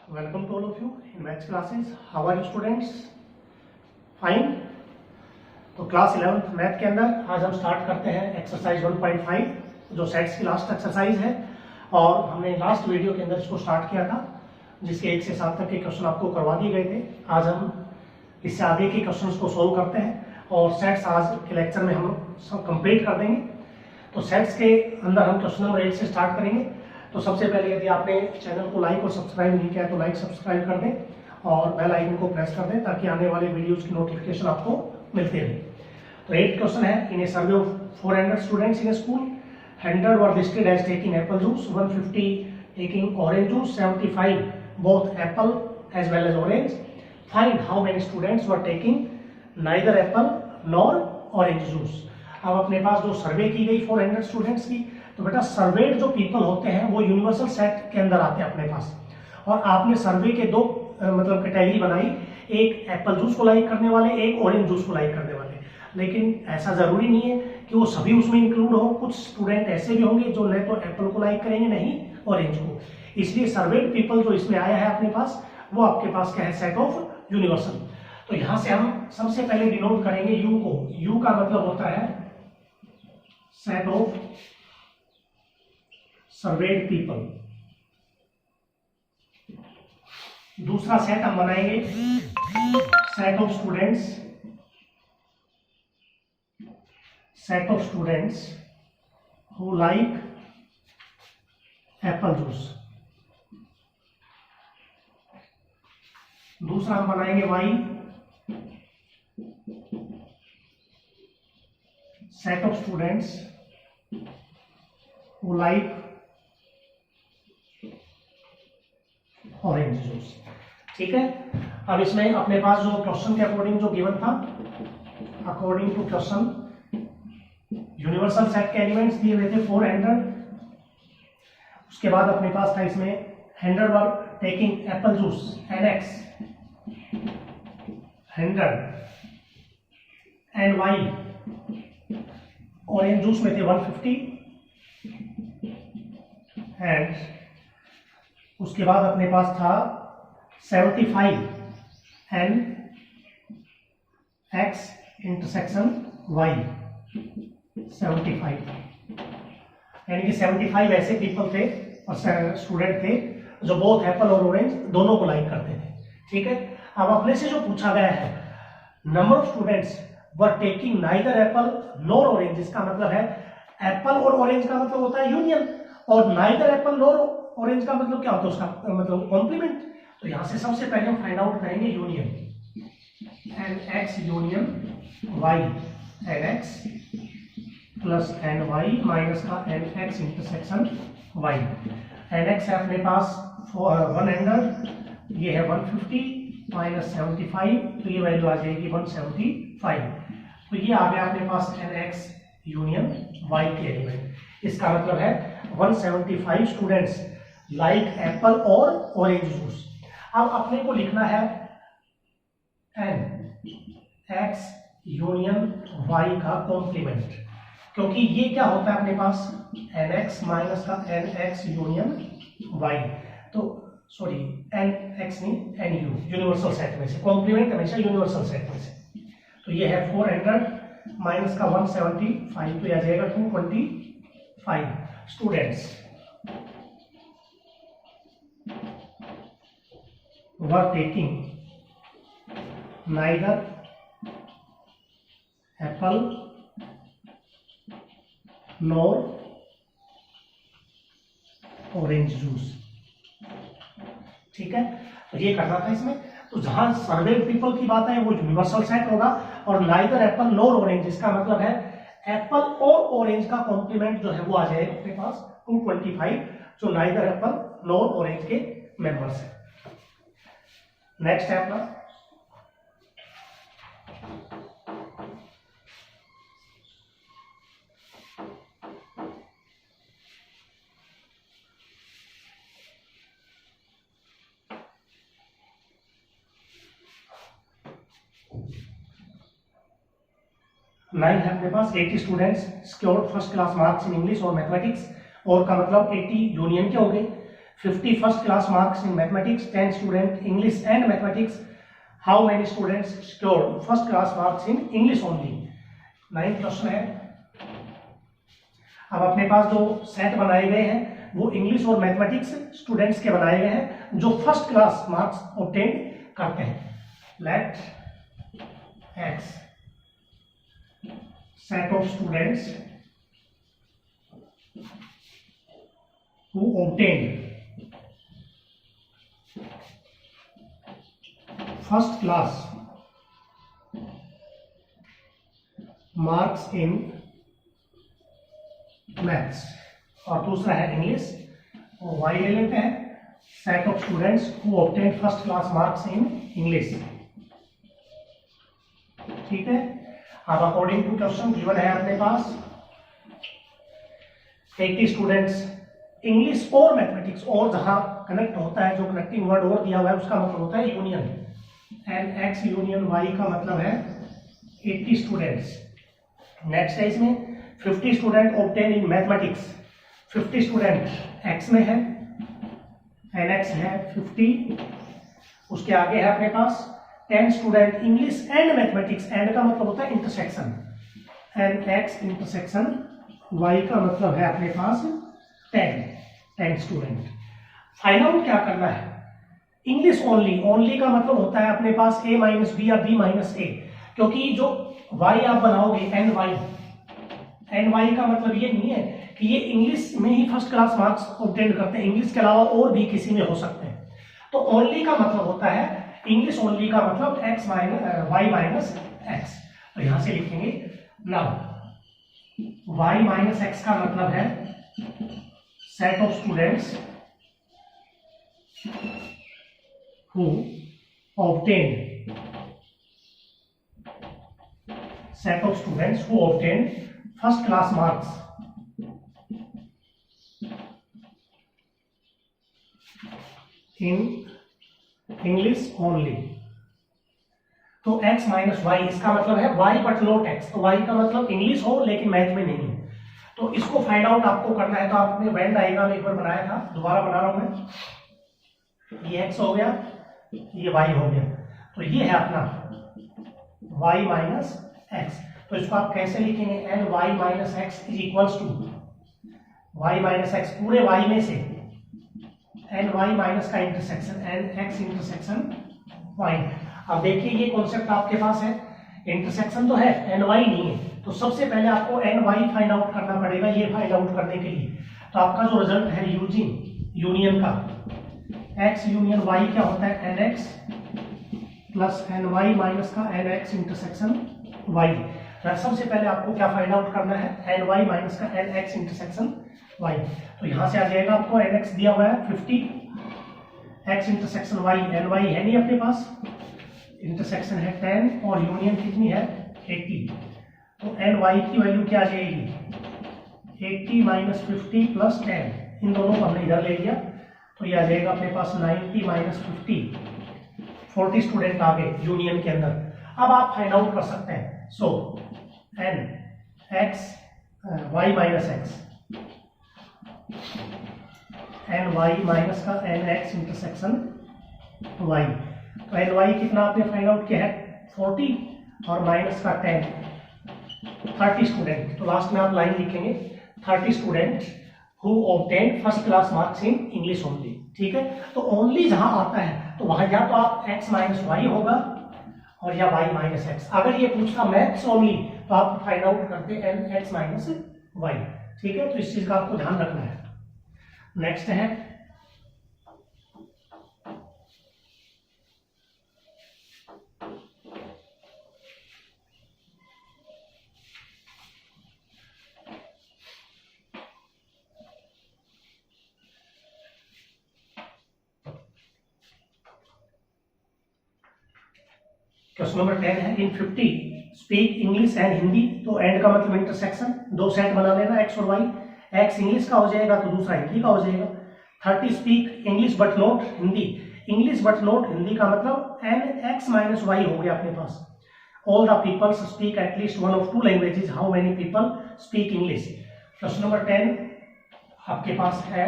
Welcome to all of you in maths classes. How are you students? Fine. तो class 11 math के अंदर आज हम स्टार्ट करते हैं एक्सरसाइज 1.5 जो सेट्स की लास्ट एक्सरसाइज है। और हमने लास्ट वीडियो के अंदर इसको स्टार्ट किया था जिसके 1 से 7 तक के क्वेश्चन आपको करवा दिए गए थे। आज हम इससे आगे के क्वेश्चंस को सोल्व करते हैं और सेट्स आज के लेक्चर में हम सब कंप्लीट कर देंगे। तो सेट्स के अंदर हम क्वेश्चन नंबर 8 से स्टार्ट करेंगे। तो सबसे पहले यदि आपने चैनल को लाइक और सब्सक्राइब नहीं किया है तो लाइक सब्सक्राइब कर दें और बेल आइकन को प्रेस कर दें ताकि आने वाले वीडियोस की नोटिफिकेशन आपको मिलते रहे। तो 8 क्वेश्चन है। In a survey of 400 students in a school, 100 were listed as taking apple juice, 150 taking orange juice, 75 both apple as well as orange. Find how many students were taking neither apple nor orange juice. अब अपने पास जो सर्वे की गई 400 students की, तो बेटा served जो पीपल होते हैं वो यूनिवर्सल सेट के अंदर आते हैं अपने पास। और आपने सर्वे के दो मतलब कैटेगरी बनाई, एक एप्पल जूस को लाइक करने वाले, एक ऑरेंज जूस को लाइक करने वाले। लेकिन ऐसा जरूरी नहीं है कि वो सभी उसमें इंक्लूड हो। कुछ स्टूडेंट ऐसे भी होंगे जो न तो एप्पल को लाइक करेंगे नहीं ऑरेंज को। इसलिए सर्वेड पीपल जो इसमें आया है अपने पास वो आपके पास क्या है, सेट ऑफ यूनिवर्सल। तो यहां से हम सबसे पहले डिनोट करेंगे यू को। यू का मतलब होता है सेट ऑफ सर्वेड पीपल। दूसरा सेट हम बनाएंगे set of students, set of students who like apple juice. दूसरा हम बनाएंगे Y, set of students who like orange juice. ठीक है। अब इसमें अपने पास जो क्वेश्चन के अकॉर्डिंग जो गिवन था, according to question universal set के एलिमेंट्स दिए हुए थे 400। उसके बाद अपने पास था इसमें 100 were taking apple juice nx 100 and y orange juice में थे 150 एंड उसके बाद अपने पास था 75 एन एक्स इंटरसेक्शन वाई 75, यानी कि 75 ऐसे पीपल थे और स्टूडेंट थे जो बोथ एप्पल और ऑरेंज दोनों को लाइक करते थे। ठीक है। अब अपने से जो पूछा गया है number of students were taking neither apple nor orange, इसका मतलब है एप्पल और ऑरेंज का मतलब होता है यूनियन और नाइदर एप्पल नॉर ऑरेंज का मतलब क्या होता है, उसका मतलब कॉम्प्लीमेंट। तो यहां से सबसे पहले हम फाइंड आउट करेंगे union, n x union y, n x plus N Y minus का N x intersection Y. N x है अपने पास 100, ये है 150 माइनस 75, तो ये वैल्यू आ जाएगी 175। तो ये आ गया अपने पास एन एक्स यूनियन वाई के एलिमेंट। इसका मतलब है 175 स्टूडेंट्स लाइक एप्पल और ऑरेंज जूस। अब अपने को लिखना है एन एक्स यूनियन वाई का कॉम्प्लीमेंट, क्योंकि ये क्या होता है अपने पास एन एक्स माइनस का एन एक्स यूनियन वाई। तो सॉरी एन एक्स नहीं एन यू, यूनिवर्सल सेट में से कॉम्प्लीमेंट हमेशा यूनिवर्सल सेट में से। तो ये है 400 माइनस का 175, तो यह आ जाएगा 225 students were taking neither apple nor orange juice। ठीक है। तो ये करना था इसमें। तो जहां सर्वे पीपल की बात है वो यूनिवर्सल सेट होगा और नाइदर एप्पल नॉर ऑरेंज, इसका मतलब है एप्पल और ऑरेंज का कॉम्प्लीमेंट जो है वो आ जाएगा अपने पास 225 जो नाइदर एप्पल नॉर ऑरेंज के मेंबर्स है। नेक्स्ट है अपना नाइन है अपने पास 80 students scored first class marks in English और मैथमेटिक्स, और का मतलब 80 यूनियन के हो गए। 50 first class marks in mathematics, 10 student English and mathematics. How many students scored first class marks in English only? 9th question है। अब अपने पास जो सेट बनाए गए हैं वो इंग्लिश और मैथमेटिक्स स्टूडेंट्स के बनाए गए हैं जो फर्स्ट क्लास मार्क्स ऑब्टेन करते हैं। Let X set of students who obtained first class marks in maths और दूसरा है इंग्लिश, और वाई ले लेते हैं set of students who obtain first class marks in English. ठीक है, अब अकॉर्डिंग टू क्वेश्चन गिवन है अपने पास 80 स्टूडेंट्स इंग्लिश और मैथमेटिक्स, और जहां कनेक्ट होता है जो कनेक्टिंग वर्ड और दिया हुआ है उसका मतलब होता है union, and X union Y का मतलब है 80 स्टूडेंट्स। नेक्स्ट है इसमें 50 student obtain in mathematics, 50 student X में है, एन एक्स है 50, उसके आगे है अपने पास 10 student English and mathematics, and का मतलब होता है intersection, and X intersection Y का मतलब है अपने पास 10 स्टूडेंट। फाइंड आउट क्या करना है? इंग्लिश ओनली, ओनली का मतलब होता है अपने पास a माइनस बी या b माइनस ए, क्योंकि जो y आप बनाओगे एन वाई का मतलब ये नहीं है कि ये इंग्लिश में ही फर्स्ट क्लास मार्क्स ऑब्टेन करते हैं, इंग्लिश के अलावा और भी किसी में हो सकते हैं। तो ओनली का मतलब होता है, इंग्लिश ओनली का मतलब x minus Y minus X. तो यहां से लिखेंगे नाउ y माइनस एक्स का मतलब है set of students who obtain first class marks in English only. तो x माइनस वाई इसका मतलब है y बट नॉट x, तो y का मतलब इंग्लिश हो लेकिन मैथ में नहीं है। तो इसको फाइंड आउट आपको करना है, तो आपने वेन डायग्राम एक बार बनाया था, दोबारा बना रहा हूं मैं। ये x हो गया, ये y हो गया, तो ये है अपना y माइनस एक्स। तो इसको आप कैसे लिखेंगे? N Y minus X is equals to Y minus X पूरे y में से एन वाई माइनस का intersection N x intersection Y. अब देखिए ये कॉन्सेप्ट आपके पास है, इंटरसेक्शन तो है, एन वाई नहीं है, तो सबसे पहले आपको एन वाई फाइंड आउट करना पड़ेगा। ये फाइंड आउट करने के लिए तो आपका जो रिजल्ट है यूजिंग यूनियन का एक्स यूनियन वाई क्या होता है? N x plus N Y minus का एन एक्स इंटरसेक्शन वाई। सबसे पहले आपको क्या फाइंड आउट करना है? एन वाई माइनस का एन एक्स इंटरसेक्शन वाई। तो यहां से आ जाएगा आपको एन एक्स दिया हुआ है 50, X intersection Y, N Y है नहीं अपने पास, इंटरसेक्शन है 10 और यूनियन कितनी है 80। तो एन वाई की वैल्यू क्या आ जाएगी? 80 माइनस 50 प्लस 10, इन दोनों को हमने इधर ले लिया, तो ये आ जाएगा अपने पास 90 माइनस 50, 40 स्टूडेंट आ गए यूनियन के अंदर। अब आप फाइंड आउट कर सकते हैं। So n x y minus x, n Y minus का एन एक्स इंटरसेक्शन वाई। तो एन वाई कितना आपने फाइंड आउट किया है 40 और माइनस का 10, 30 स्टूडेंट। तो लास्ट में आप लाइन लिखेंगे 30 student who obtain first class marks in English only. ठीक है, तो ओनली जहां आता है तो वहां या तो आप x माइनस वाई होगा और या y माइनस एक्स। अगर ये पूछता मैथ्स ओनली तो आप फाइंड आउट करते एन एक्स माइनस वाई। ठीक है, तो इस चीज का आपको ध्यान रखना है। नेक्स्ट है क्वेश्चन नंबर 10 है इन 50 स्पीक इंग्लिश एंड हिंदी। तो एंड का मतलब इंटरसेक्शन, दो सेट बना लेना एक्स और वाई, एक्स इंग्लिश का हो जाएगा तो दूसरा हिंदी का हो जाएगा। 30 speak English but not Hindi, English but not Hindi का मतलब एन एक्स माइनस वाई हो गया अपने पास। All the peoples speak at least one of two languages, how many people speak English. Question number 10 आपके पास है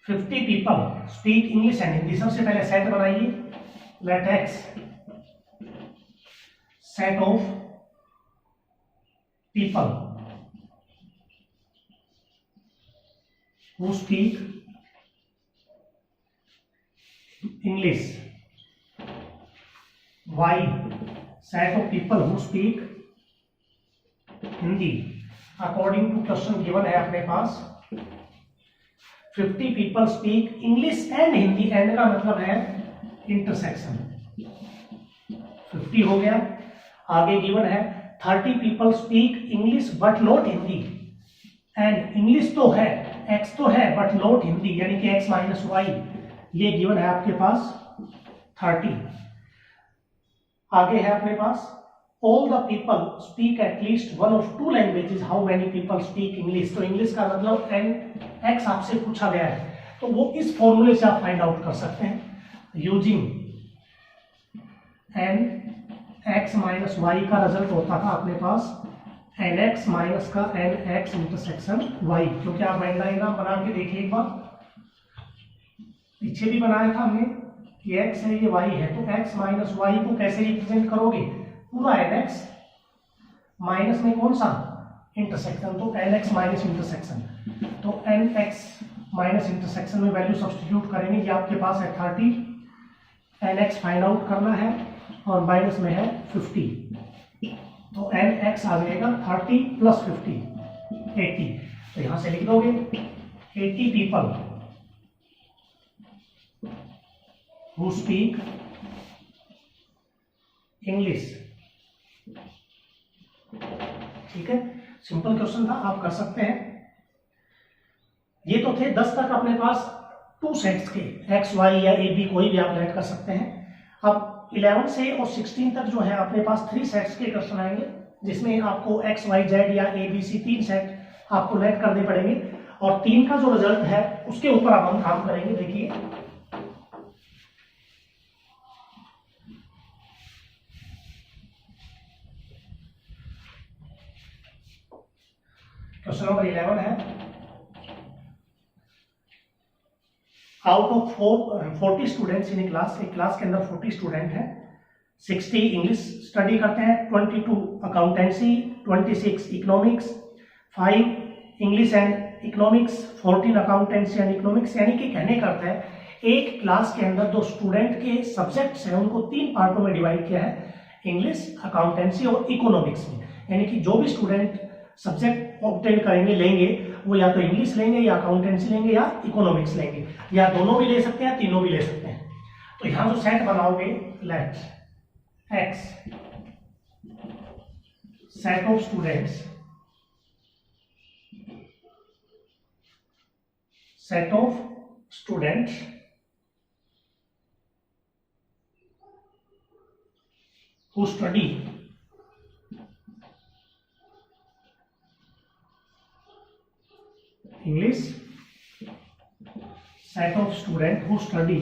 50 people speak English and Hindi. सबसे पहले सेट बनाइए, let x set of people who speak English, y set of people who speak Hindi. According to question given है अपने पास 50 people speak English and Hindi, and का मतलब है इंटरसेक्शन। 50 हो गया। आगे गिवन है 30 people speak English but not Hindi, and English तो है, एक्स तो है बट नॉट हिंदी, यानी कि एक्स माइनस वाई, ये गिवन है आपके पास 30। आगे है अपने पास all the people speak at least one of two languages, how many people speak English. तो इंग्लिश का मतलब एंड एक्स आपसे पूछा गया है, तो वो इस फॉर्मूले से आप फाइंड आउट कर सकते हैं। Using N x minus Y का रिजल्ट होता था अपने पास एन एक्स माइनस का एन एक्स इंटरसेक्शन वाई। क्योंकि आप वेन डायग्राम बना के देखिए एक बार, पीछे भी बनाया था हमने, ये एक्स है ये वाई है, तो एक्स माइनस वाई को कैसे रिप्रेजेंट करोगे, पूरा एन एक्स माइनस में कौन सा इंटरसेक्शन, तो एन एक्स माइनस इंटरसेक्शन, तो एन एक्स माइनस इंटरसेक्शन में वैल्यू सब्स्टिट्यूट करेंगे, ये आपके पास है 30, एन एक्स फाइंड आउट करना है और माइनस में है 50, तो एन एक्स आ जाएगा 30 प्लस 50 80। तो यहां से लिख दोगे 80 पीपल हु स्पीक इंग्लिश। ठीक है, सिंपल क्वेश्चन था, आप कर सकते हैं। ये तो थे 10 तक अपने पास टू सेट्स के, एक्स वाई या ए बी कोई भी आप लेट कर सकते हैं। अब 11 से और 16 तक जो है अपने पास 3 सेट्स के क्वेश्चन आएंगे, जिसमें आपको एक्स वाई जेड या ए बी सी 3 सेट आपको लेट करने पड़ेंगे, और 3 का जो रिजल्ट है उसके ऊपर अब हम काम करेंगे। देखिए क्वेश्चन नंबर 11 है, out of 40 students in class, एक क्लास के अंदर 40 स्टूडेंट हैं, 60 इंग्लिश स्टडी करते हैं, 22 accountancy, 26 economics, 5 English and economics, 14 accountancy and economics. यानी कि कहने का अर्थ है एक क्लास के अंदर जो स्टूडेंट के सब्जेक्ट्स हैं उनको 3 पार्टों में डिवाइड किया है, इंग्लिश, अकाउंटेंसी और इकोनॉमिक्स में। यानी कि जो भी स्टूडेंट सब्जेक्ट ऑब्टेन करेंगे लेंगे, वो या तो इंग्लिश लेंगे या अकाउंटेंसी लेंगे या इकोनॉमिक्स लेंगे, या दोनों भी ले सकते हैं, तीनों भी ले सकते हैं। तो यहां जो सेट बनाओगे, let x set of students, set of students who study English, set of student who study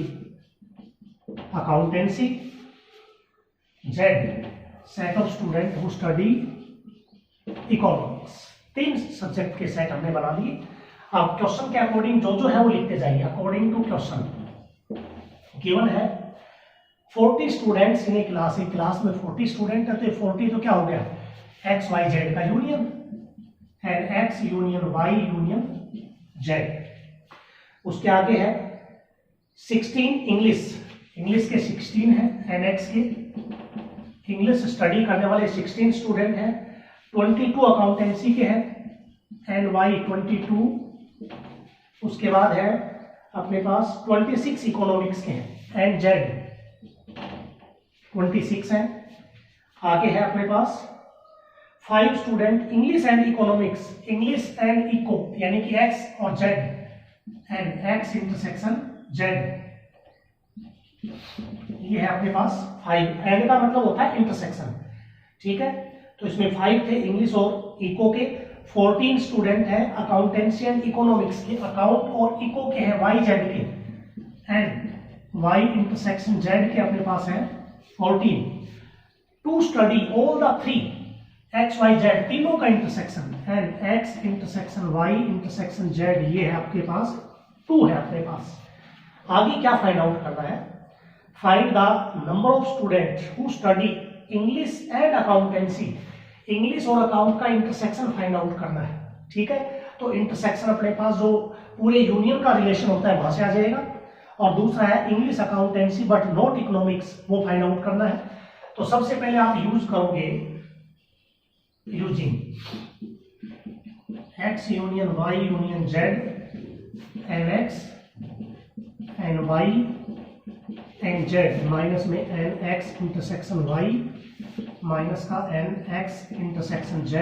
accountancy, Z set of student who study economics। 3 subject के सेट हमने बना दिए। अब क्वेश्चन के अकॉर्डिंग जो जो है वो लिखते जाइए, अकॉर्डिंग टू क्वेश्चन गिवन है 40 स्टूडेंट्स इन ए क्लास, एक क्लास में 40 स्टूडेंट है, तो 40 तो क्या हो गया, एक्स वाई जेड का union, and X union Y union Z. उसके आगे है 16 इंग्लिश, इंग्लिश के 16 है, एन एक्स के इंग्लिश स्टडी करने वाले 16 स्टूडेंट हैं, 22 अकाउंटेंसी के हैं, एन वाई 22। उसके बाद है अपने पास 26 इकोनॉमिक्स के हैं, एन जेड 26 है। आगे है अपने पास 5 student English and economics, English and eco, यानी कि एक्स और Z, and X intersection Z, ये है अपने पास 5। एंड का मतलब होता है इंटरसेक्शन। ठीक है, तो इसमें 5 थे इंग्लिश और इको के, 14 स्टूडेंट हैं अकाउंटेंसी एंड इकोनॉमिक्स के, अकाउंट और इको के हैं वाई जेड के, एंड वाई इंटरसेक्शन जेड के अपने पास है 14। To study all the 3 X Y Z, तीनों का intersection, and X intersection Y intersection Z, ये है आपके पास 2 है अपने पास। आगे क्या फाइंड आउट करना है, find the number of student who study English and accountancy. English और अकाउंट का इंटरसेक्शन फाइंड आउट करना है, ठीक है। तो इंटरसेक्शन अपने पास जो पूरे यूनियन का रिलेशन होता है वहां से आ जाएगा, और दूसरा है English accountancy but not economics, वो फाइंड आउट करना है। तो सबसे पहले आप यूज करोगे using x union y union z n x n y n z minus में n x intersection y minus का n x intersection z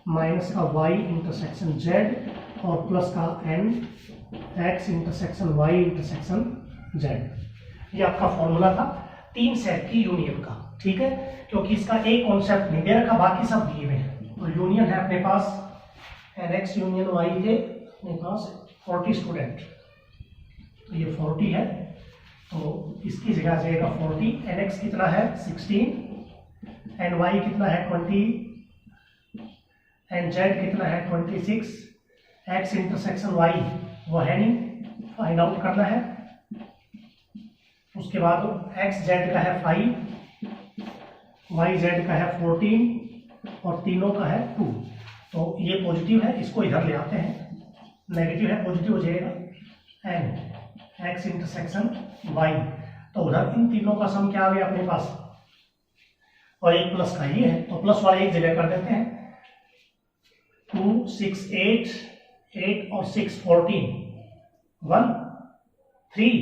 minus का y इंटरसेक्शन z और प्लस का n x intersection y intersection z। ये आपका formula था 3 set की union का, ठीक है। क्योंकि इसका एक कॉन्सेप्ट नहीं दे रखा, बाकी सब दिए हुए हैं। तो यूनियन है अपने पास एन एक्स यूनियन वाई थे अपने पास 40 स्टूडेंट, तो ये 40 है, तो इसकी जगह जाएगा 40। एन एक्स कितना है 16, एन वाई कितना है 20, एन जेड कितना है 26। एक्स इंटरसेक्शन वाई वो है नहीं, फाइंड आउट करना है। उसके बाद एक्स जेड का है 5, वाई जेड का है 14 और तीनों का है 2। तो ये पॉजिटिव है, इसको इधर ले आते हैं, नेगेटिव है पॉजिटिव हो जाएगा। एन एक्स इंटरसेक्शन वाई, तो उधर इन तीनों का सम क्या आ गया अपने पास, और एक प्लस का ये है, तो प्लस वाले एक जगह कर देते हैं। 2 6 8 और 6 14, 1 3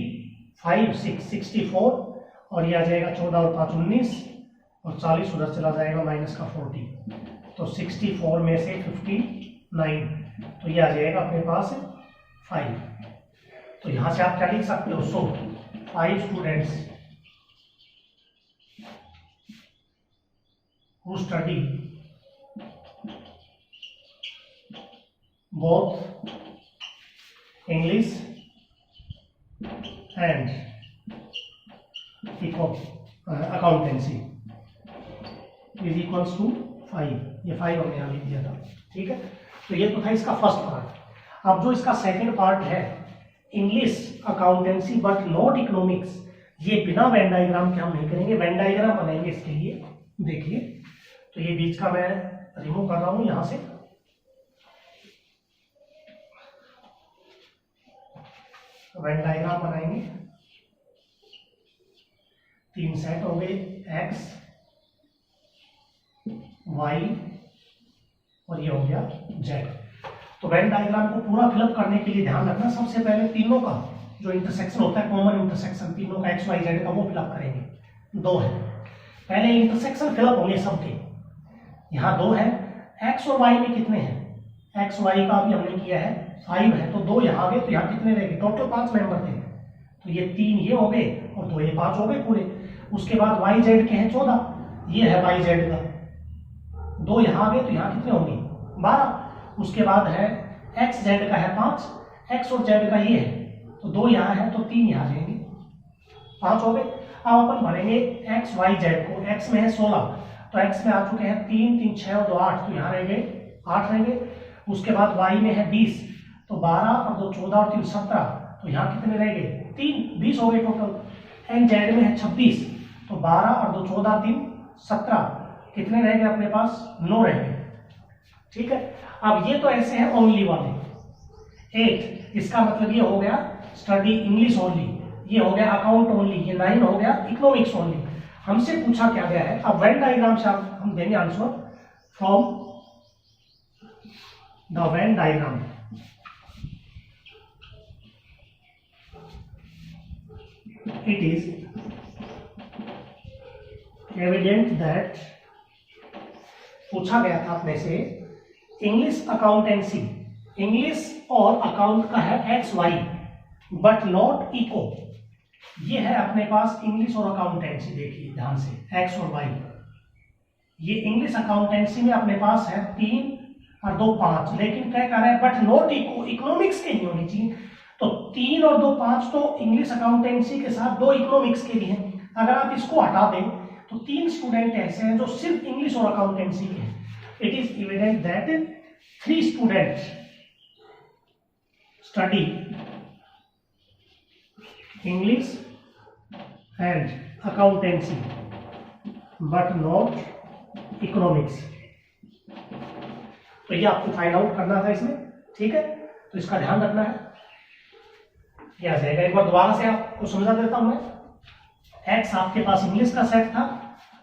5 6 64, और ये आ जाएगा 14 और 5 19 और 40 उधर चला जाएगा माइनस का 40, तो 64 में से 59, तो ये आ जाएगा अपने पास 5। तो यहां से आप क्या लिख सकते हो, so 5 students who study both English and accountancy is equals to 5। ये 5 हमने यहाँ लिख दिया था, ठीक है। तो ये तो था इसका फर्स्ट पार्ट। अब जो इसका सेकंड पार्ट है English accountancy but not economics, ये बिना वेन डायग्राम के हम नहीं करेंगे, वेन डायग्राम बनाएंगे इसके लिए। देखिए, तो ये बीच का मैं रिमूव कर रहा हूं यहां से, वेन डायग्राम बनाएंगे। 3 सेट हो गए, एक्स वाई और ये हो गया जेड। तो वेन डायग्राम को पूरा फिलअप करने के लिए ध्यान रखना, सबसे पहले तीनों का जो इंटरसेक्शन होता है, कॉमन इंटरसेक्शन तीनों का एक्स वाई जेड का, वो फिलअप करेंगे। 2 है, पहले इंटरसेक्शन फिलअप होंगे सबके। यहाँ 2 है, एक्स और वाई में कितने हैं, एक्स वाई का अभी हमने किया है 5 है, तो 2 यहाँ आ गए, तो यहाँ कितने रह गए, टोटल 5 मेंबर थे, तो ये 3 ये हो गए और 2 ये 5 हो गए पूरे। उसके बाद वाई जेड के हैं 14, ये है वाई जेड का, 2 यहाँ आ गए, तो यहाँ कितने होंगे 12। उसके बाद है एक्स जेड का है 5, एक्स और जेड का ये है, तो 2 यहाँ है, तो 3 यहाँ जाएंगे, 5 हो गए। अब अपन भरेंगे एक्स वाई जेड को, एक्स में है 16, तो एक्स में आ चुके हैं 3 3 6 और 2 8, तो यहाँ रह गए 8 रह गए। उसके बाद वाई में है 20, तो 12 और 2 14 और 3 17, तो यहाँ कितने रह गए 3 20 हो गए टोटल। एन जेड में है 26, तो 12 और 2 14 3 17, कितने रह गए अपने पास 9 रह गए, ठीक है। अब ये तो ऐसे हैं ओनली वाले 8, इसका मतलब ये हो गया स्टडी इंग्लिश ओनली, ये हो गया अकाउंट ओनली, ये 9 हो गया इकोनॉमिक्स ओनली। हमसे पूछा क्या गया है, अब वेन डायग्राम से हम देंगे answer from the Venn diagram. It is evident that, पूछा गया था अपने से इंग्लिश अकाउंटेंसी, इंग्लिश और अकाउंट का है X Y but not eco. ये है अपने पास इंग्लिश और अकाउंटेंसी, देखिए ध्यान से एक्स और वाई। ये इंग्लिश अकाउंटेंसी में अपने पास है 3 और 2 5, लेकिन क्या कह रहा है बट नॉट इको, इकोनॉमिक्स के नहीं होनी चाहिए। तो 3 और 2 5 तो इंग्लिश अकाउंटेंसी के साथ 2 इकोनॉमिक्स के भी हैं। अगर आप इसको हटा दें तो 3 स्टूडेंट ऐसे हैं जो सिर्फ इंग्लिश और अकाउंटेंसी के हैं। It is evident that 3 students study English and accountancy but not economics. तो ये आपको फाइंड आउट करना था इसमें, ठीक है, तो इसका ध्यान रखना है। क्या जाएगा, एक बार दोबारा से आपको समझा देता हूं मैं। एक्स आपके पास इंग्लिश का सेट था,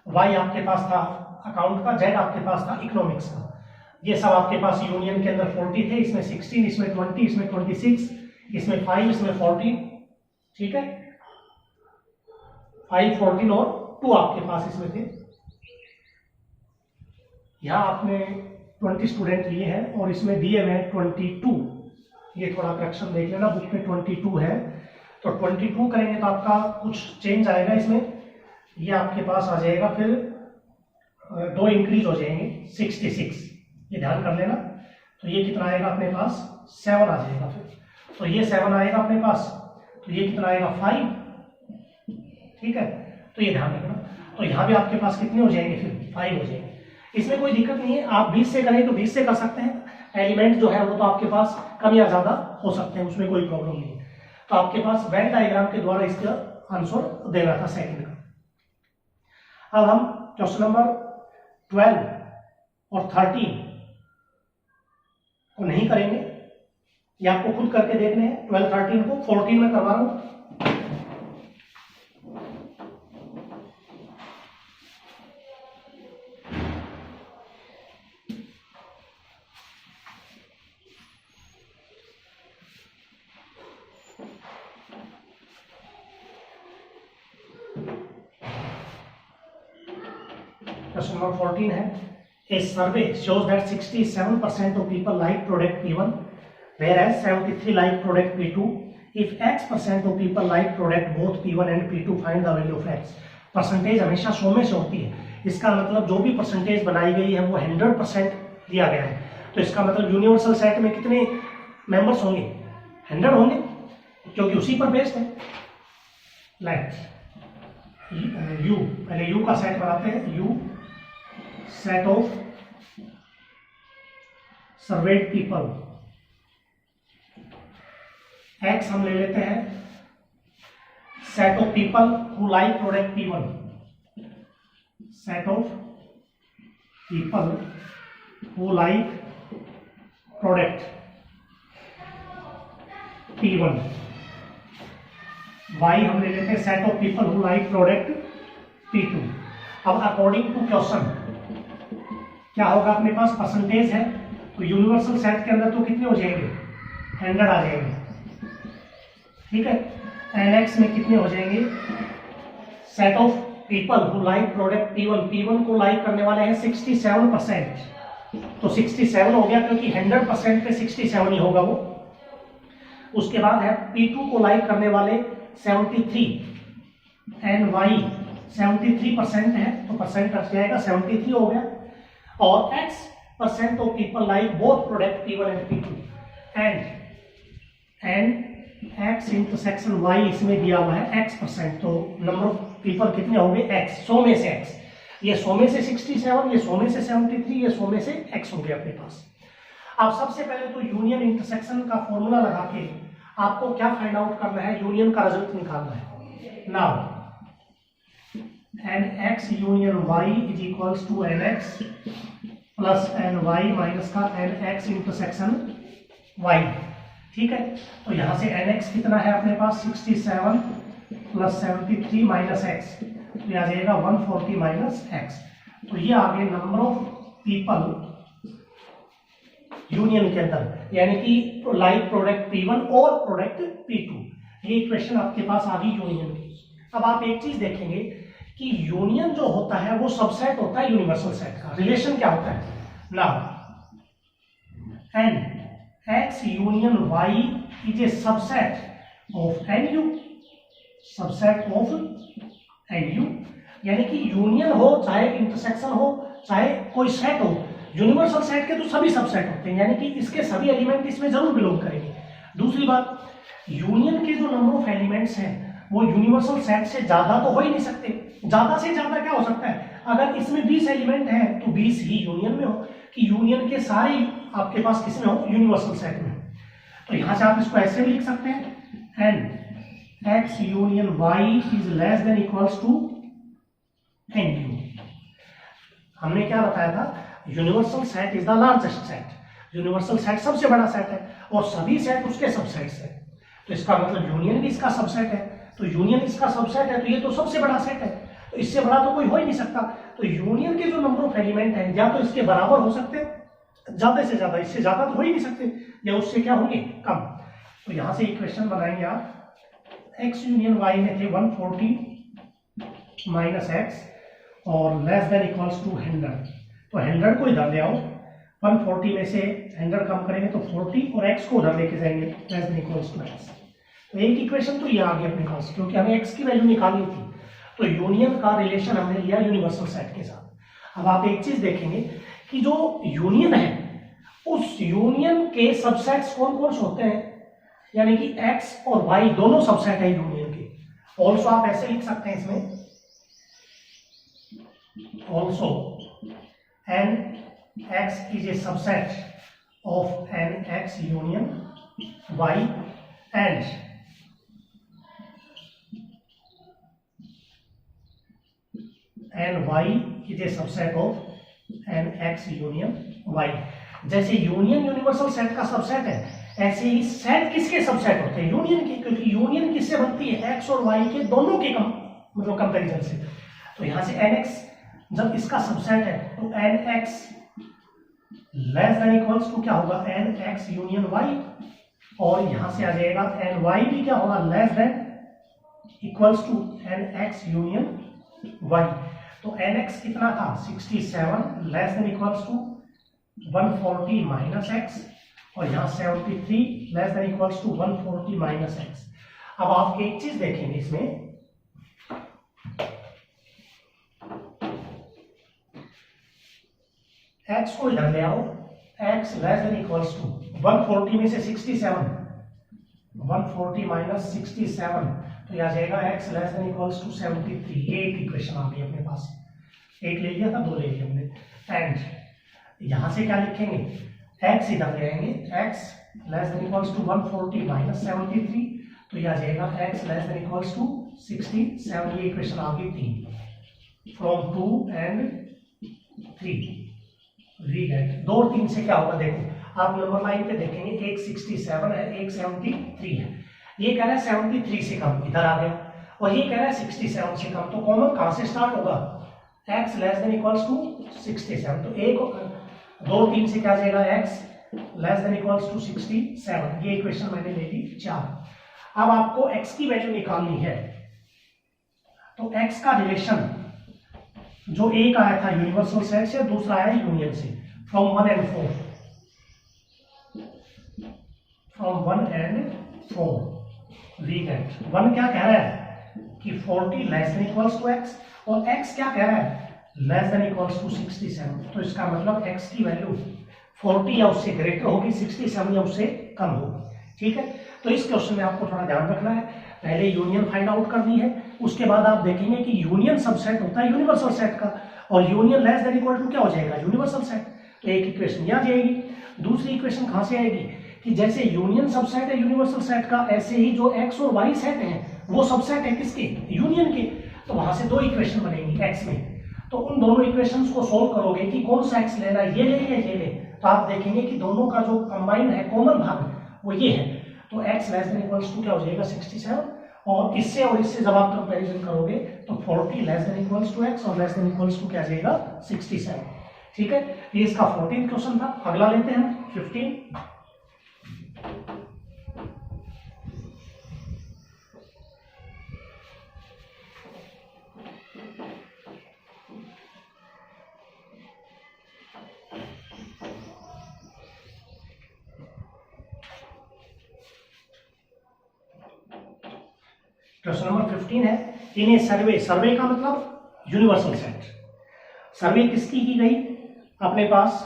वाई आपके पास था अकाउंट का, जेड आपके पास था इकोनॉमिक्स का। ये सब आपके पास यूनियन के अंदर 40 थे, इसमें 16, इसमें 20, इसमें 26, इसमें 5, इसमें 14, ठीक है, 5, 14 और 2 आपके पास इसमें थे। यहां आपने 20 स्टूडेंट लिए हैं और इसमें दिए हुए हैं 22। ये थोड़ा करेक्शन देख लेना, बुक में 22 है, तो 22 करेंगे तो आपका कुछ चेंज आएगा इसमें। ये आपके पास आ जाएगा, फिर 2 इंक्रीज हो जाएंगे 66, ये ध्यान कर लेना। तो ये कितना आएगा अपने पास, 7 आ जाएगा फिर, तो ये 7 आएगा अपने पास, तो ये कितना आएगा 5, ठीक है, तो ये ध्यान रखना। तो यहाँ भी आपके पास कितने हो जाएंगे, फिर 5 हो जाएंगे। इसमें कोई दिक्कत नहीं है, आप 20 से करें तो 20 से कर सकते हैं। एलिमेंट जो है वो तो आपके पास कम या ज्यादा हो सकते हैं, उसमें कोई प्रॉब्लम नहीं है। तो आपके पास वेन डायग्राम के द्वारा इसका आंसर देना था सेकंड का। अब हम क्वेश्चन नंबर 12 और 13 को नहीं करेंगे, ये आपको खुद करके देखने हैं। 12, 13 को 14 में करवा रहा हूं। क्वेश्चन नंबर 14 है, a survey shows that 67% of people like product P1 whereas 73 like product P2. if x% of people like product both P1 and P2 find the value of x। Percentage हमेशा 100 में से होती है, इसका मतलब जो भी परसेंटेज बनाई गई है वो 100% दिया गया है। तो इसका मतलब यूनिवर्सल सेट में कितने मेंबर्स होंगे, 100 होंगे, क्योंकि उसी पर बेस्ड है। लाइक यू, पहले यू का सेट बनाते हैं, U set of surveyed people. X हम ले लेते हैं set of people who like product P1, set of people who like product P1। Y हम ले लेते हैं set of people who like product P2। अब अकॉर्डिंग टू क्वेश्चन क्या होगा, अपने पास परसेंटेज है तो यूनिवर्सल सेट के अंदर तो कितने हो जाएंगे, 100 आ जाएंगे, ठीक है। एनएक्स में कितने हो जाएंगे, set of people who like product P1, P1 को लाइक करने वाले हैं 67%, तो 67 हो गया, क्योंकि 100% पे 67 ही होगा वो। उसके बाद है P2 को लाइक करने वाले 73, एंड वाई 73% है तो परसेंट रख जाएगा, 73 हो गया। और x% of people like both product P1 and P2 and x intersection y इसमें दिया हुआ है x%, तो नंबर ऑफ पीपल कितने होंगे, x, 100 में से x, ये 100 में से 67, ये 100 में से 73, ये 100 में से x हो गया अपने पास। अब सबसे पहले तो यूनियन इंटरसेक्शन का फॉर्मूला लगा के आपको क्या फाइंड आउट करना है, यूनियन का रिजल्ट निकालना है। Now nx union y is equals to nx plus ny minus का nx इंटरसेक्शन y, ठीक है। तो यहां से nx कितना है अपने पास, 67 प्लस 73 माइनस x, तो यह आ जाएगा 140 माइनस x। तो ये आ गए नंबर ऑफ पीपल यूनियन के अंदर, यानी कि लाइक प्रोडक्ट P1 और प्रोडक्ट P2। ये इक्वेशन आपके पास आ गई यूनियन की। अब आप एक चीज देखेंगे कि यूनियन जो होता है वो सबसेट होता है यूनिवर्सल सेट का। रिलेशन क्या होता है, now N x union y is a subset of nu, subset of nu, यानी कि यूनियन हो चाहे इंटरसेक्शन हो चाहे कोई सेट हो, यूनिवर्सल सेट के तो सभी सबसेट होते हैं, यानी कि इसके सभी एलिमेंट इसमें जरूर बिलोंग करेंगे। दूसरी बात, यूनियन के जो नंबर ऑफ एलिमेंट्स हैं वो यूनिवर्सल सेट से ज्यादा तो हो ही नहीं सकते। ज्यादा से ज्यादा क्या हो सकता है, अगर इसमें 20 एलिमेंट हैं तो 20 ही यूनियन में हो, कि यूनियन के सारे आपके पास किसमें हो, यूनिवर्सल सेट में। तो यहां से आप इसको ऐसे भी लिख सकते हैं, N x union y is less than equals to N U. हमने क्या बताया था, universal set is the largest set. Universal set सबसे बड़ा सेट है और सभी सेट उसके सबसेट्स है। तो इसका मतलब यूनियन भी इसका सबसेट है, तो यूनियन इसका सबसेट है, तो ये तो सबसे बड़ा सेट है, तो इससे बड़ा तो कोई हो ही नहीं सकता। तो यूनियन के जो नंबर ऑफ एलिमेंट हैं या तो इसके बराबर हो सकते हैं ज्यादा से ज्यादा, इससे ज्यादा तो हो ही नहीं सकते, या उससे क्या होंगे, कम। तो यहां से इक्वेशन बनाएंगे आप, x यूनियन y में थे 140 माइनस एक्स और लेस देन इक्वल्स टू 100। तो 100 को इधर ले आओ, 140 में से 100 कम करेंगे तो 40 और x को उधर लेके जाएंगे less than equals to x। तो एक इक्वेशन तो ये आ गई अपने पास, क्योंकि हमें x की वैल्यू निकालनी थी। तो यूनियन का रिलेशन हमने लिया यूनिवर्सल सेट के साथ। अब आप एक चीज देखेंगे कि जो यूनियन है उस यूनियन के सबसेट्स कौन कौन से होते हैं, यानी कि x और y दोनों सबसेट है यूनियन के। ऑल्सो आप ऐसे लिख सकते हैं इसमें, also n x is a subset of n x union y and n y is a subset of n x union y। जैसे यूनियन यूनिवर्सल सेट का सबसेट है, ऐसे ही सेट किसके सबसेट होते हैं, यूनियन के, क्योंकि यूनियन किससे बनती है, x और y के दोनों के मतलब कंपैरिजन से। तो यहां से nx जब इसका सबसेट है तो nx less than equals to क्या होगा, nx यूनियन y, और यहां से आ जाएगा ny भी क्या होगा, less than equals to nx union y। तो nx कितना था 67 less than equals to 140 minus x, और यहाँ 73 less than equals to 140 minus x. अब आप एक चीज देखेंगे इसमें, x को इधर ले आओ, x less than equals to 140 में से 67, 140 माइनस 67, तो यह आ जाएगा x less than equals to 73। ये एक इक्वेशन आ गई अपने पास, एक ले लिया था, दो ले लिया हमने। एंड यहां से क्या लिखेंगे, x इधर ले आएंगे, x less than equals to 140 minus 73, तो यह आ जाएगा x less than equals to 67। ये इक्वेशन आ गई 3 फ्रॉम 2 एंड 3 वी गेट 2 और 3 से क्या होगा, देखो आप नंबर लाइन पे देखेंगे, एक 67 है, एक 73 है। ये कह रहा है 73 से कम, इधर आ गया, और ये कह रहा है 67 से कम। तो कॉमन कहां से स्टार्ट होगा, x less than equals to 67। तो एक 2 3 से क्या आ जाएगा, x less than equals to 67। ये इक्वेशन मैंने ले ली 4। अब आपको x की वैल्यू निकालनी है, तो x का रिलेशन जो एक आया था यूनिवर्सल सेट से, दूसरा आया यूनियन से, from 1 and 4, from 1 and 4 we get 1 क्या कह रहा है कि 40 less than equals to x, और x क्या कह रहा है, लेस देन इक्वल्स टू 67। तो इसका मतलब x की वैल्यू 40 या उससे ग्रेटर होगी, 67 या उससे कम होगी। ठीक है, तो इस क्वेश्चन में आपको थोड़ा ध्यान रखना है, पहले यूनियन फाइंड आउट करनी है, उसके बाद आप देखेंगे कि यूनियन सबसेट होता है यूनिवर्सल सेट का, और union less than equal to क्या हो जाएगा, यूनिवर्सल सेट। तो एक इक्वेशन यहां जाएगी, दूसरी इक्वेशन कहां से आएगी कि जैसे यूनियन सबसेट है यूनिवर्सल सेट का, ऐसे ही जो x और y सेट है वो सबसेट है किसके, यूनियन के। तो वहां से 2 इक्वेशन बनेंगी x में, तो उन दोनों इक्वेशंस को सोल्व करोगे कि कौन सा x लेना, ये ले या ये ले, तो आप देखेंगे कि दोनों का जो कंबाइन है, कॉमन भाग वो ये है। तो x less than equals to क्या हो जाएगा 67, और इससे जब आप कंपैरिजन करोगे तो 40 less than equals to x और लेस देन इक्वल्स टू क्या जाएगा 67। ठीक है, ये इसका 14th क्वेश्चन था। अगला लेते हैं 15। क्वेश्चन नंबर 15 है, इन ए सर्वे, सर्वे का मतलब यूनिवर्सल सेट। सर्वे किसकी की गई अपने पास,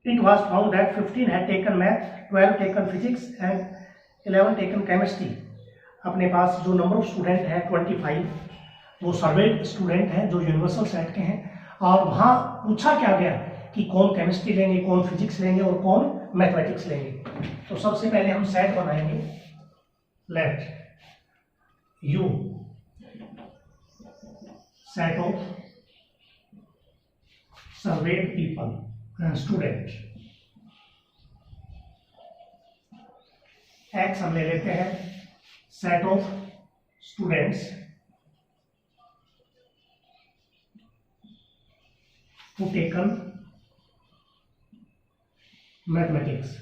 it was found that 15 had taken math, 12 taken physics and 11 taken chemistry. अपने पास जो नंबर ऑफ स्टूडेंट है 25, वो सर्वे स्टूडेंट हैं जो यूनिवर्सल सेट के हैं, और वहां पूछा क्या गया कि कौन केमिस्ट्री लेंगे, कौन फिजिक्स लेंगे और कौन मैथमेटिक्स लेंगे। तो सबसे पहले हम सेट बनाएंगे, let U set of surveyed people and student। X हम ले लेते हैं set of students who taken mathematics।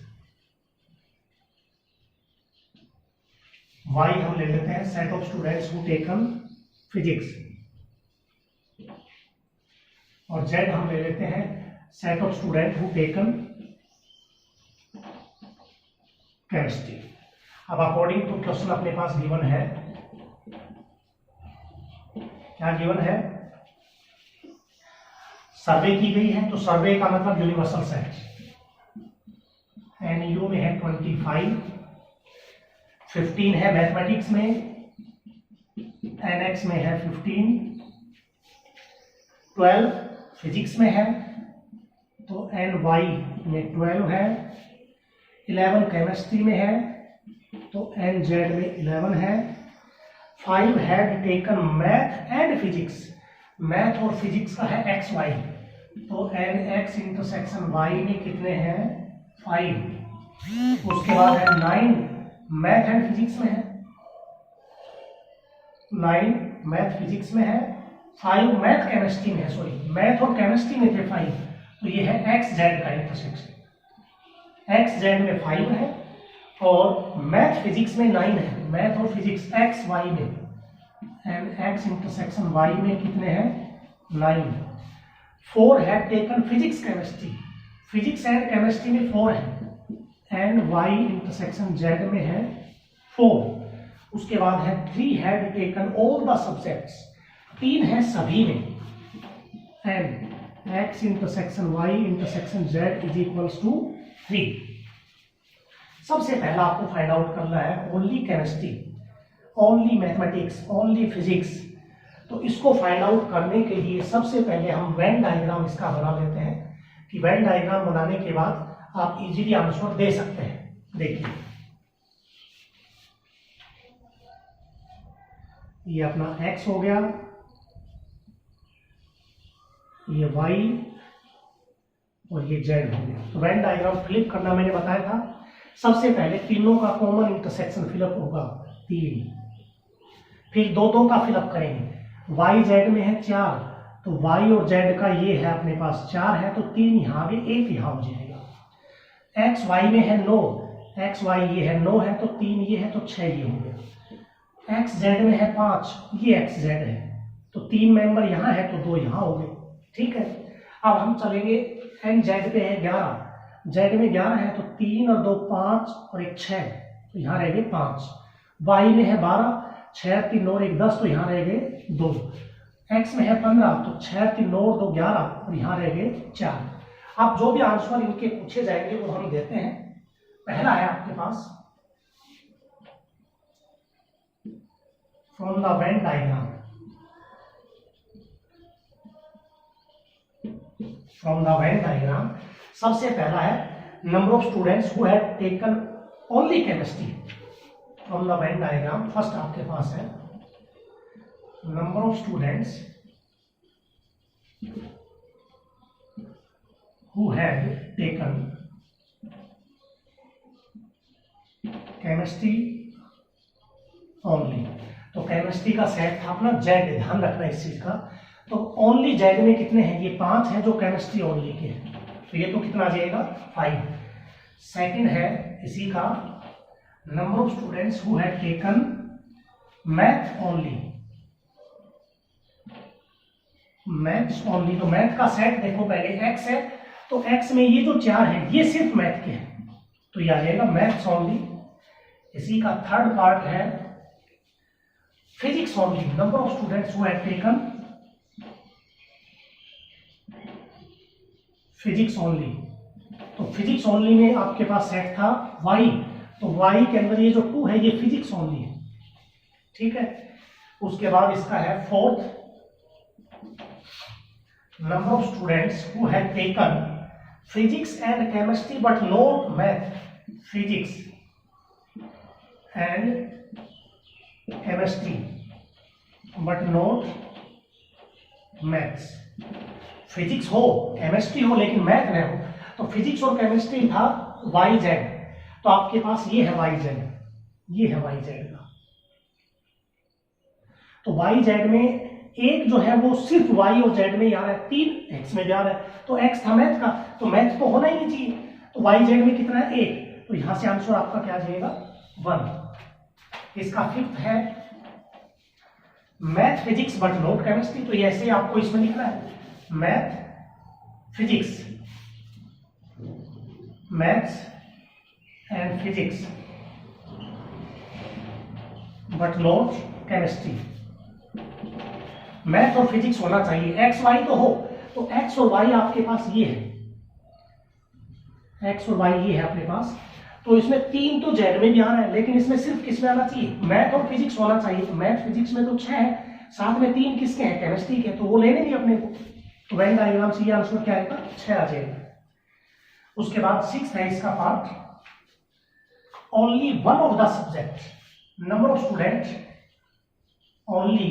Y हम ले लेते हैं set of students who taken physics, और Z हम ले लेते हैं set of students who taken chemistry। अब अकॉर्डिंग टू क्वेश्चन अपने पास गिवन है, क्या गिवन है? सर्वे की गई है, तो सर्वे का मतलब यूनिवर्सल सेट। NU में है 25, 15 है मैथमेटिक्स में, NX में है 15, 12 फिजिक्स में है, तो NY में 12 है, 11 केमिस्ट्री में है, तो NZ में 11 है। 5 had taken math and physics, math और फिजिक्स का है XY, तो NX इंटरसेक्शन Y में कितने हैं? 5। उसके बाद है 9 मैथ एंड फिजिक्स में है, 9 मैथ फिजिक्स में है, 5 मैथ केमिस्ट्री में है, सॉरी मैथ और केमिस्ट्री में थे 5, तो ये है XZ का इंटरसेक्शन। XZ में 5 है और मैथ फिजिक्स में 9 है, मैथ और फिजिक्स XY में, एंड X इंटरसेक्शन Y में कितने हैं? 9। 4 have taken physics chemistry, physics and chemistry में 4 है, एंड Y इंटरसेक्शन Z में है 4। उसके बाद है 3 have taken all the subjects, 3 है सभी में, and X intersection Y intersection Z is equals to 3। सबसे पहला आपको फाइंड आउट करना है only chemistry, only mathematics, only physics. तो इसको फाइंड आउट करने के लिए सबसे पहले हम वेन डायग्राम इसका बना लेते हैं, कि वेन डायग्राम बनाने के बाद आप इजीली आंसर दे सकते हैं। देखिए ये अपना X हो गया, ये Y और ये Z हो गया। तो वेन डायग्राम फ्लिप करना मैंने बताया था। सबसे पहले तीनों का कॉमन इंटरसेक्शन फिलअप होगा 3, फिर दो का फिलअप करेंगे। Y Z में है 4, तो Y और Z का ये है अपने पास 4 है, तो 3 यहाँ आगे 1 यहाँ हो जाएगा। X Y में है 9, X Y ये है 9 है, तो 3 ये है, तो 6 ये हो गया। X Z में है 5, ये X Z है, तो 3 मेंबर यहाँ है, तो 2 यहाँ हो गए। ठीक है, अब हम चलेंगे N Z पे है 11, Z में 11 है, तो 3 और 2 5 और 1 6, तो यहाँ रह गए 5। Y में है 12, 6 3 और 1 10, तो यहाँ रह गए 2। X में है 15, तो 6 3 9 और 2 11, और यहाँ रह गए 4। अब जो भी आंसर इनके पूछे जाएंगे वो हम देते हैं। पहला है आपके पास from the Venn diagram, from the Venn diagram सबसे पहला है number of students who have taken only chemistry. From the Venn diagram first आपके पास है number of students who had taken chemistry only। तो केमिस्ट्री का सेट था अपना Z, ध्यान रखना इस चीज का। तो ओनली Z में कितने हैं? ये 5 हैं जो केमिस्ट्री ओनली के हैं, तो ये तो कितना आ जाएगा 5। सेकंड है इसी का number of students who had taken math only, maths only. तो मैथ का सेट देखो पहले X है, तो X में ये जो 4 है ये सिर्फ मैथ के हैं, तो ये आ जाएगा मैथ्स ओनली। इसी का थर्ड पार्ट है physics only, number of students who have taken physics only. तो फिजिक्स ओनली में आपके पास सेट था Y, तो Y के अंदर ये जो 2 है ये फिजिक्स ओनली है। ठीक है, उसके बाद इसका है fourth number of students who have taken physics and chemistry but not math, physics and chemistry but not maths. Physics हो, केमिस्ट्री हो, लेकिन मैथ न हो। तो फिजिक्स और केमिस्ट्री था वाई जेड, तो आपके पास ये है वाई जेड, ये है वाई जेड का। तो वाई जेड में एक जो है वो सिर्फ वाई और जेड में ही आ रहा है, 3 एक्स में भी आ रहा है, तो एक्स था मैथ का, तो मैथ तो होना ही नहीं चाहिए। तो वाई जेड में कितना है 1, तो यहां से आंसर आपका क्या आ जाएगा 1। इसका फिफ्थ है math physics but not chemistry, तो ऐसे आपको इसमें लिखना है math physics, maths and physics but not chemistry. Math और फिजिक्स होना चाहिए, एक्स वाई तो हो, तो एक्स और वाई आपके पास ये है, एक्स और वाई ये है अपने पास। तो इसमें 3 तो जेड में भी आ रहा है, लेकिन इसमें सिर्फ किस में आना चाहिए, मैथ और फिजिक्स होना चाहिए। तो मैथ फिजिक्स में तो 6 है, साथ में 3 किसके हैं, केमिस्ट्री के, तो वो लेने नहीं अपने को। तो वेन डायग्राम से ये आंसर क्या आएगा 6 आ जाएगा। उसके बाद 6th है इसका part, only one of the subject, number of student, only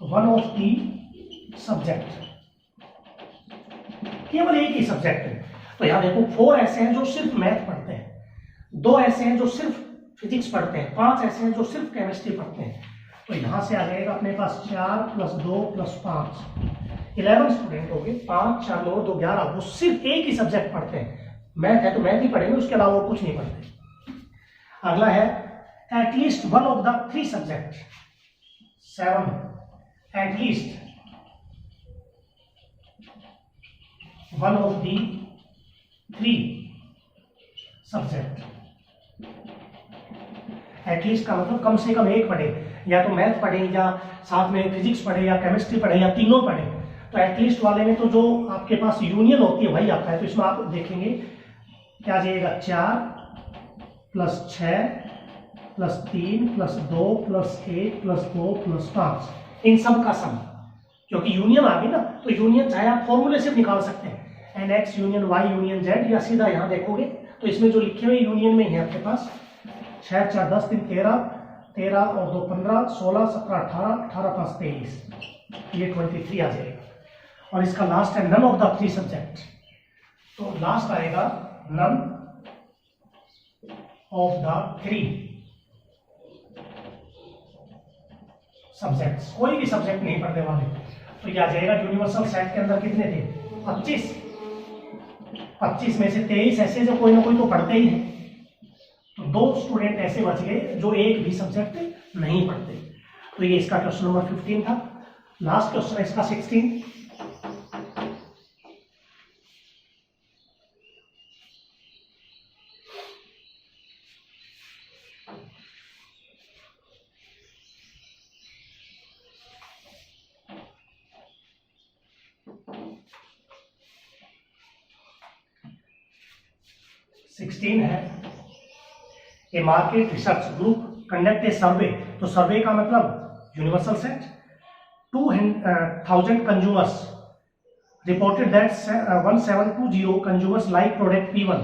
one of the subject, केवल एक ही सब्जेक्ट है। तो यहां देखो 4 ऐसे हैं जो सिर्फ मैथ पढ़ते हैं, 2 ऐसे हैं जो सिर्फ फिजिक्स पढ़ते हैं, 5 ऐसे हैं जो सिर्फ केमिस्ट्री पढ़ते हैं। तो यहां से आ जाएगा अपने पास 4 + 2 + 5, 11 स्टूडेंट हो गए। 5 4 9 2 11, वो सिर्फ एक ही सब्जेक्ट पढ़ते हैं, मैथ है तो मैथ ही पढ़ेंगे, उसके अलावा और कुछ नहीं पढ़ते। अगला है at least one of the 3 subject, 7, at least one of the 3 subject. At least का मतलब कम से कम एक पढ़े, या तो मैथ पढ़े या साथ में फिजिक्स पढ़े या केमिस्ट्री पढ़े या तीनों पढ़े। तो एटलीस्ट वाले में तो जो आपके पास यूनियन होती है वही आता है। तो इसमें आप देखेंगे क्या आ जाएगा 4 + 6 + 3 + 2 + 1 + 2 + 5, इन सब का सम, क्योंकि यूनियन आ गई ना, तो यूनियन चाहे आप फॉर्मूले से निकाल सकते हैं, NX union Y union Z, या सीधा यहां देखोगे तो इसमें जो लिखे हुए यूनियन में है आपके पास 6 4 10 3 13, 13 और 2 15, 16 17 18, 18 5 23, ये 23 आ जाएगा। और इसका लास्ट है नन ऑफ द 3 सब्जेक्ट, तो लास्ट आएगा नन ऑफ द 3 सब्जेक्ट्स, कोई भी सब्जेक्ट नहीं पढ़ने वाले। तो ये आ जाएगा यूनिवर्सल सेट के अंदर कितने थे 25, 25 में से 23 ऐसे जो कोई ना कोई तो पढ़ते ही हैं। तो 2 स्टूडेंट ऐसे बच गए जो एक भी सब्जेक्ट नहीं पढ़ते। तो ये इसका क्वेश्चन नंबर 15 था। लास्ट क्वेश्चन है इसका 16। है a market research group conduct a survey. तो सर्वे का मतलब universal set, 2,000 consumers reported that 1720 consumers like product P1।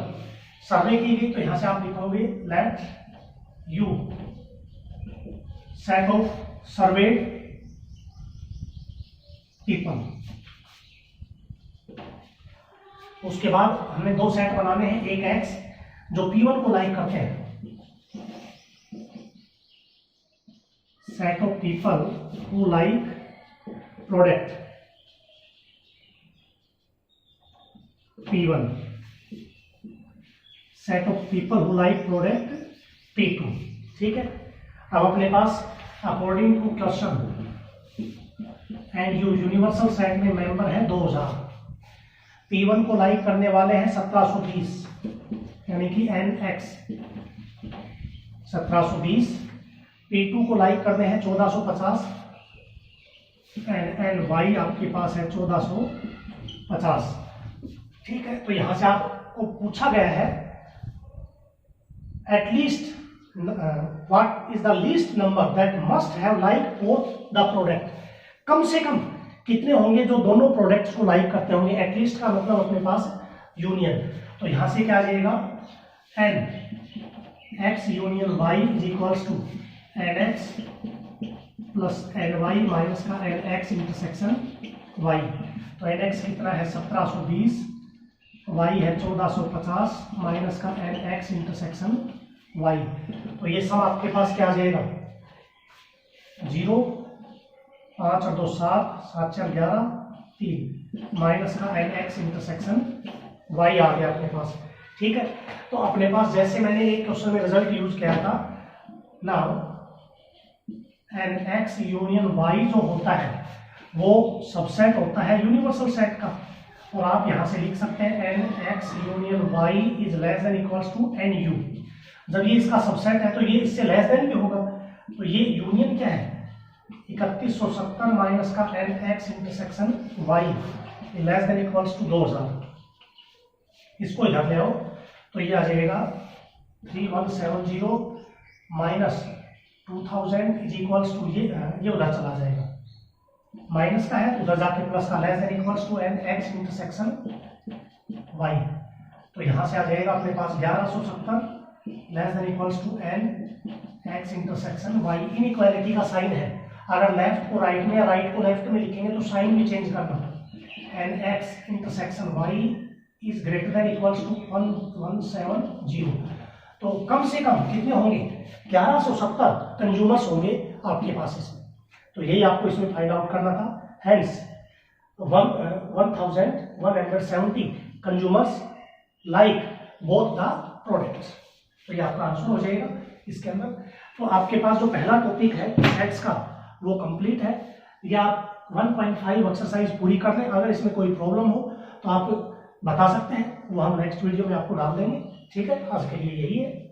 Survey की गई, तो यहां से आप लिखोगे let U set of survey people. उसके बाद हमने 2 सेट बनाने हैं, एक एक्स जो P1 को लाइक करते हैं, set of people who like product P1, set of people who like product P2। ठीक है, अब अपने पास according to question and U universal set में मेंबर है 2000। P1 को लाइक करने वाले हैं 1720, यानी कि NX 1720। P2 को लाइक करने हैं 1450 एंड NY आपके पास है 1450। ठीक है, तो यहां से आपको पूछा गया है at least what is the least number that must have like both the product. कम से कम कितने होंगे जो दोनों प्रोडक्ट्स को लाइक करते होंगे। एटलीस्ट का मतलब अपने पास यूनियन, तो यहां से क्या आ जाएगा N X union Y is equals to n x plus N Y minus का एन एक्स इंटरसेक्शन वाई। तो एन एक्स कितना है 1720, वाई है 1450 माइनस का एन एक्स इंटरसेक्शन वाई। तो ये सम आपके पास क्या आ जाएगा 0, 5 और 2 7, 7 4 11, 3 माइनस का एन एक्स इंटरसेक्शन वाई आ गया अपने पास। ठीक है, तो अपने पास जैसे मैंने एक क्वेश्चन में रिजल्ट यूज किया था ना, एन एक्स यूनियन वाई जो होता है वो सबसेट होता है यूनिवर्सल सेट का, और आप यहां से लिख सकते हैं n x union y is less than equals to N u. जब ये इसका सबसेट है तो ये इससे लेस देन भी होगा। तो ये यूनियन क्या है 3170 माइनस का N x intersection y less than equals to 2000। इसको इधर ले आओ तो ये आ जाएगा 3170 माइनस 2000 इज इक्वल्स टू ये उधर चला जाएगा, माइनस का है तो उधर जाके प्लस का, less than equals to n x intersection Y. तो यहां से आ जाएगा अपने पास 1170 less than equals to n x intersection y. Inequality का साइन है, अगर लेफ्ट को राइट में या राइट को लेफ्ट में लिखेंगे तो साइन भी चेंज करना। N x intersection y is greater than equals to 1170। तो कम से कम कितने होंगे 1170 कंज्यूमर्स होंगे आपके पास इसमें। तो यही आपको इसमें फाइंड आउट करना था। Hence 1170 consumers like both the products. तो ये आपका आंसर हो जाएगा इसके अंदर। तो आपके पास जो पहला टॉपिक है सेट्स का वो कंप्लीट है। या आप 1.5 एक्सरसाइज पूरी कर लें, अगर इसमें कोई प्रॉब्लम हो तो आप बता सकते हैं, वो हम नेक्स्ट वीडियो में आपको डाल देंगे। ठीक है, आज के लिए यही है।